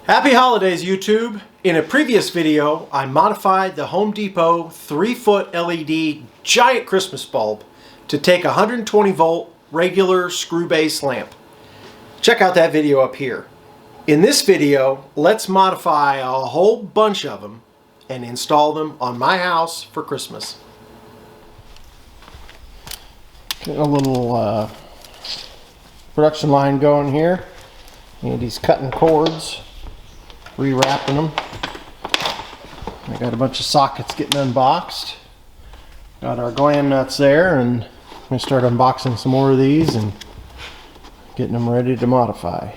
Happy holidays, YouTube! In a previous video, I modified the Home Depot 3-foot LED giant Christmas bulb to take a 120 volt regular screw base lamp. Check out that video up here. In this video, let's modify a whole bunch of them and install them on my house for Christmas. Getting a little production line going here. Andy's cutting cords, rewrapping them. I got a bunch of sockets getting unboxed. Got our gland nuts there, and I'm going to start unboxing some more of these and getting them ready to modify.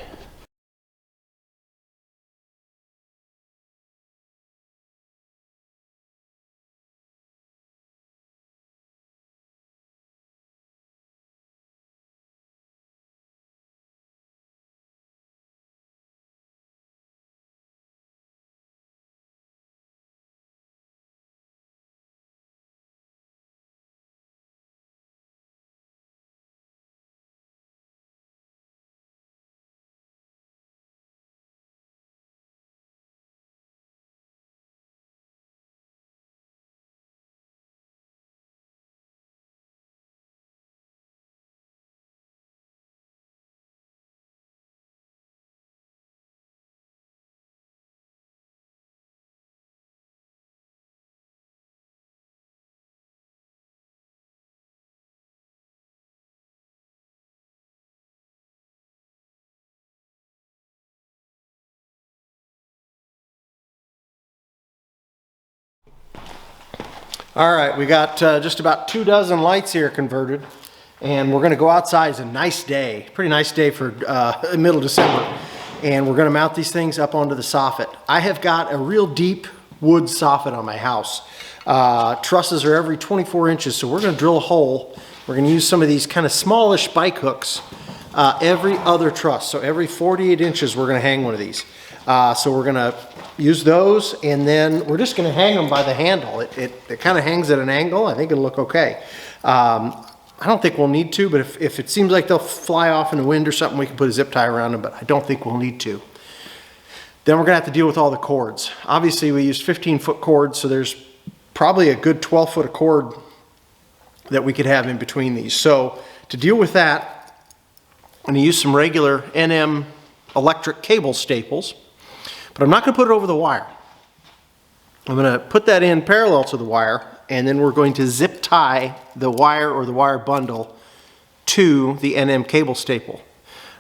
All right, we got just about 24 lights here converted, and we're going to go outside. It's a nice day, pretty nice day for middle of December, and we're going to mount these things up onto the soffit. I have got a real deep wood soffit on my house. Trusses are every 24 inches, so we're going to drill a hole. We're going to use some of these kind of smallish bike hooks every other truss. So every 48 inches, we're going to hang one of these. So we're going to use those, and then we're just going to hang them by the handle. It kind of hangs at an angle. I think it'll look okay. I don't think we'll need to, but if it seems like they'll fly off in the wind or something, we can put a zip tie around them, but I don't think we'll need to. Then we're going to have to deal with all the cords. Obviously, we used 15-foot cords, so there's probably a good 12-foot of cord that we could have in between these. So to deal with that, I'm going to use some regular NM electric cable staples. But I'm not going to put it over the wire. I'm going to put that in parallel to the wire, and then we're going to zip tie the wire or the wire bundle to the NM cable staple.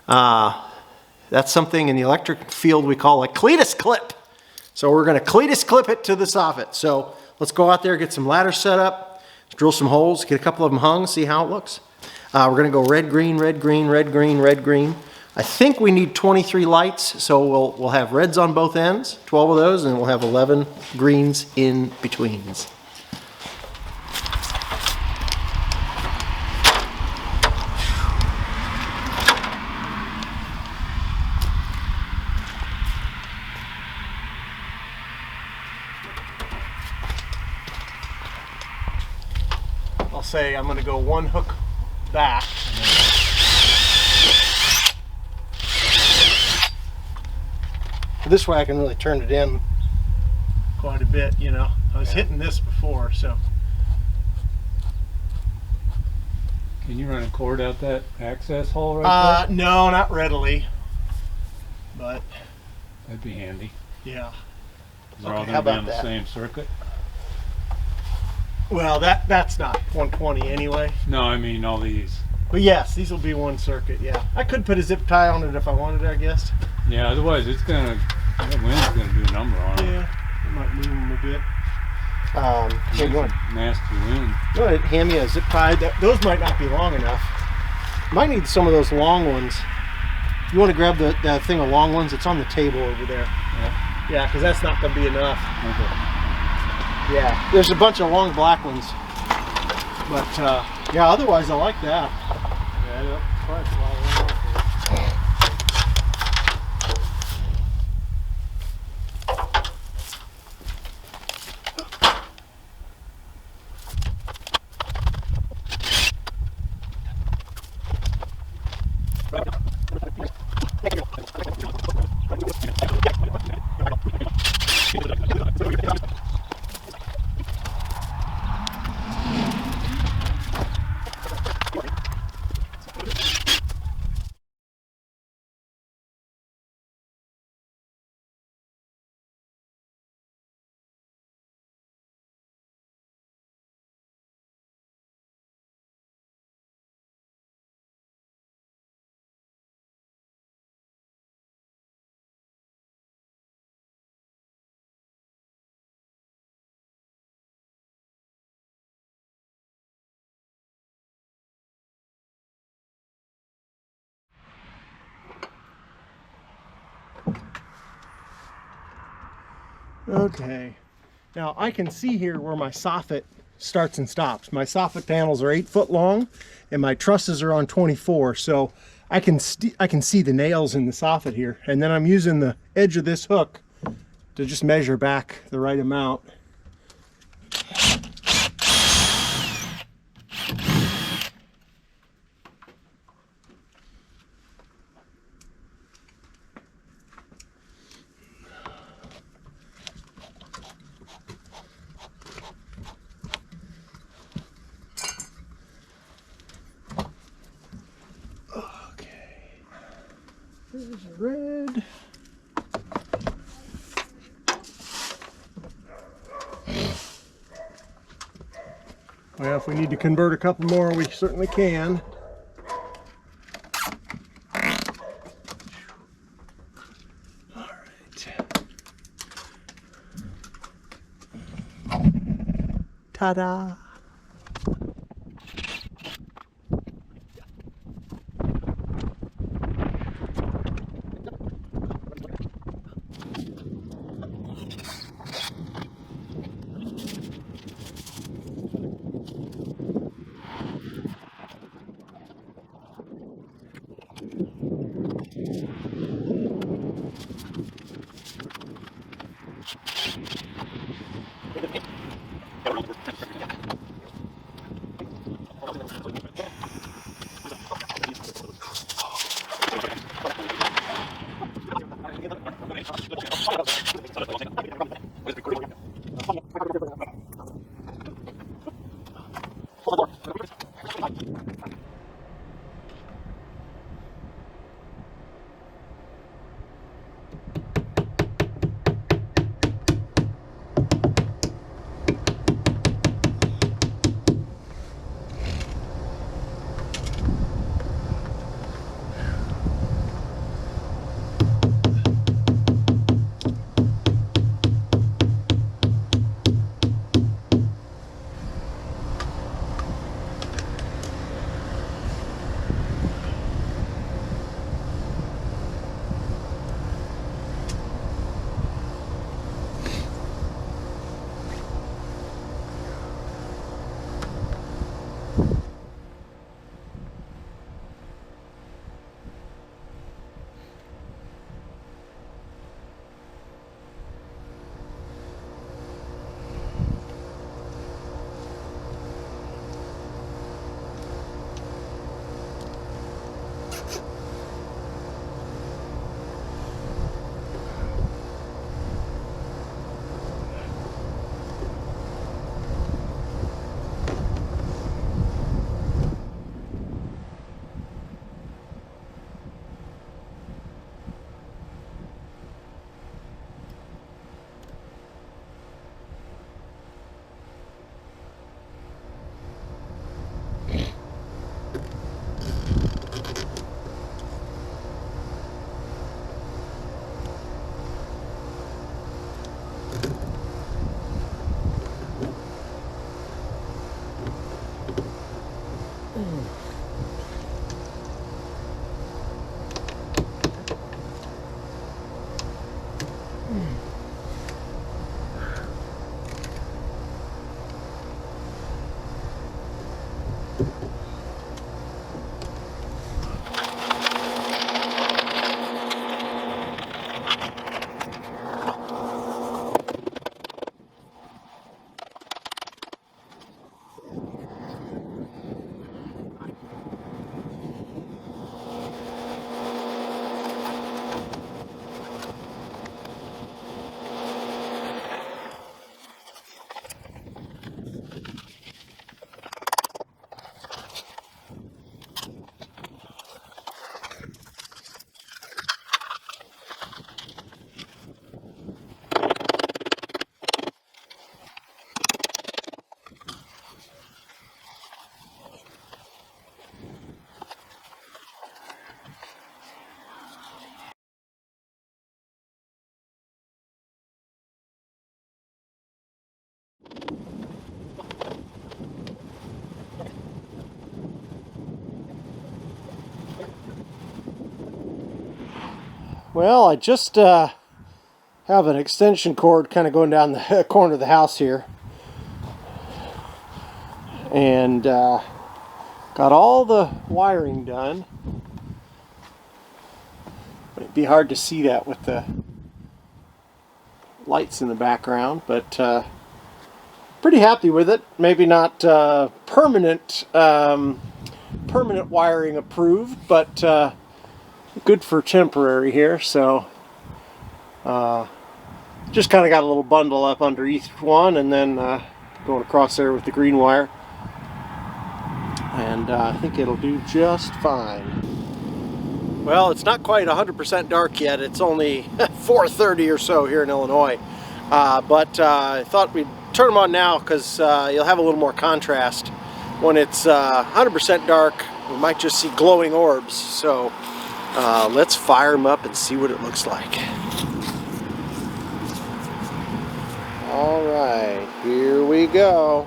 That's something in the electric field we call a cletus clip. So we're going to cletus clip it to the soffit. So let's go out there, get some ladders set up, drill some holes, get a couple of them hung, see how it looks. We're going to go red, green, red, green, red, green, red, green. I think we need 23 lights, so we'll have reds on both ends, 12 of those, and we'll have 11 greens in betweens. I'll say I'm going to go one hook back. This way I can really turn it in quite a bit, you know. I was hitting this before, so. Can you run a cord out that access hole right there? No, not readily, but. That'd be handy. Yeah. They're all going to be on the same circuit? Well, that's not 120 anyway. No, I mean all these. But yes, these will be one circuit, yeah. I could put a zip tie on it if I wanted, I guess. Yeah, otherwise it's gonna, the wind's gonna do a number on it. Yeah, it might move them a bit. Hey, what? Nasty wind. Go ahead, hand me a zip tie. Those might not be long enough. Might need some of those long ones. You want to grab that thing of long ones? It's on the table over there. Yeah. Yeah, because that's not going to be enough. Okay. Yeah, there's a bunch of long black ones. But, yeah, otherwise I like that. Yeah, that's quite a lot. Okay. Now I can see here where my soffit starts and stops. My soffit panels are 8 foot long and my trusses are on 24. So I can see the nails in the soffit here. And then I'm using the edge of this hook to just measure back the right amount. Okay. There's red. Well, if we need to convert a couple more, we certainly can. All right. Ta-da! Well, I just have an extension cord kind of going down the corner of the house here. And got all the wiring done. It'd be hard to see that with the lights in the background, but pretty happy with it. Maybe not permanent wiring approved, but good for temporary here. So just kind of got a little bundle up under each one, and then going across there with the green wire, and I think it'll do just fine. Well, it's not quite 100% dark yet. It's only 4:30 or so here in Illinois. But I thought we'd turn them on now because you'll have a little more contrast. When it's 100% dark, we might just see glowing orbs. So let's fire them up and see what it looks like. All right, here we go.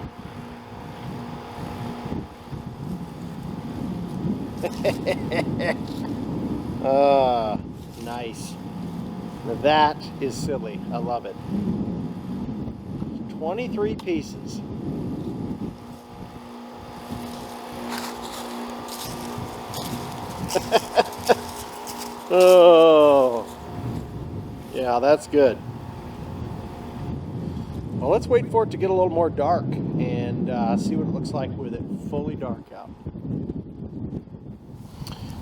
Nice. Now that is silly. I love it. 23 pieces. Oh, yeah, that's good. Well, let's wait for it to get a little more dark and see what it looks like with it fully dark out.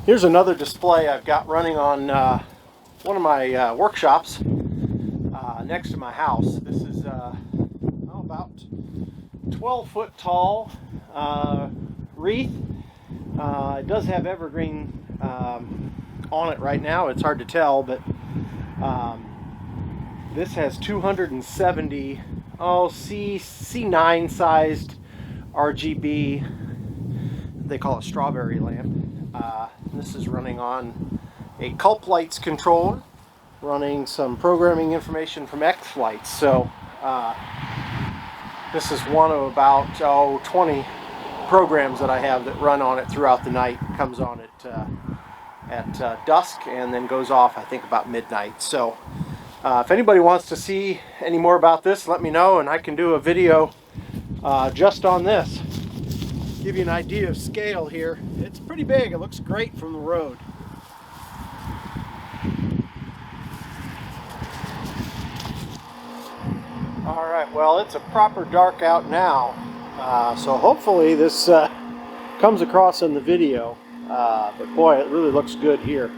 Here's another display I've got running on one of my workshops next to my house. This is about 12-foot tall wreath. It does have evergreen on it right now. It's hard to tell, but this has 270 C9 sized RGB. They call it strawberry lamp. This is running on a Culp Lights controller, running some programming information from X Lights. So this is one of about 20 programs that I have that run on it throughout the night. It comes on at dusk and then goes off, I think, about midnight. So if anybody wants to see any more about this, let me know and I can do a video just on this. Give you an idea of scale here. It's pretty big. It looks great from the road. Alright, well, it's a proper dark out now, so hopefully this comes across in the video, but boy, it really looks good here.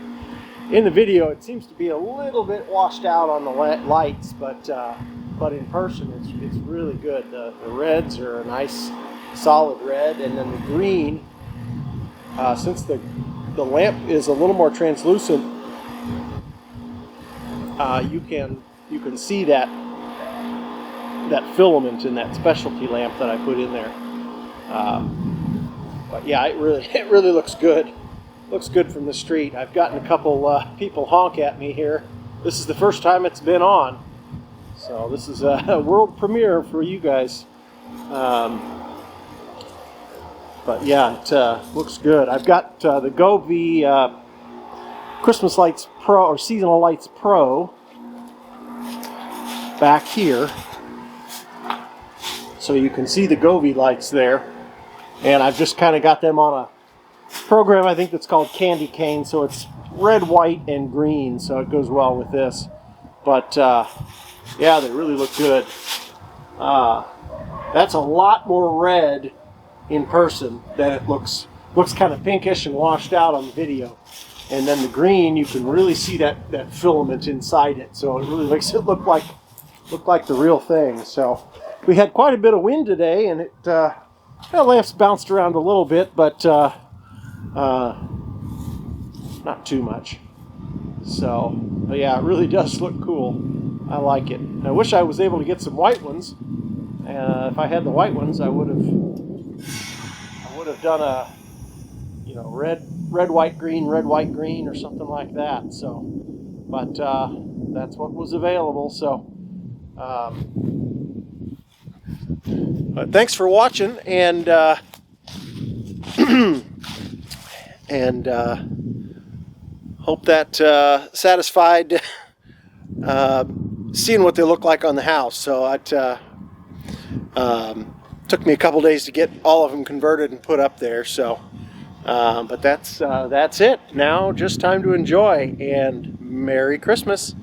In the video it seems to be a little bit washed out on the lights, but in person it's really good. The reds are a nice solid red, and then the green, since the lamp is a little more translucent, you can see that filament in that specialty lamp that I put in there. But yeah, it really looks good. Looks good from the street. I've gotten a couple people honk at me here. This is the first time it's been on, so this is a world premiere for you guys. But yeah, it looks good. I've got the Govee Christmas Lights Pro, or Seasonal Lights Pro, back here, so you can see the Govee lights there. And I've just kind of got them on a program, I think, that's called Candy Cane, so it's red, white, and green, so it goes well with this. But yeah, they really look good. That's a lot more red in person than it looks kind of pinkish and washed out on the video. And then the green, you can really see that filament inside it, so it really makes it look like the real thing. So we had quite a bit of wind today, and the lamps bounced around a little bit, but not too much. So, but yeah, it really does look cool. I like it. I wish I was able to get some white ones. If I had the white ones, I would have done a, red, white, green, or something like that. So, but that's what was available. So, but thanks for watching, and hope that satisfied seeing what they look like on the house. So it took me a couple days to get all of them converted and put up there. So, but that's it. Now just time to enjoy, and Merry Christmas.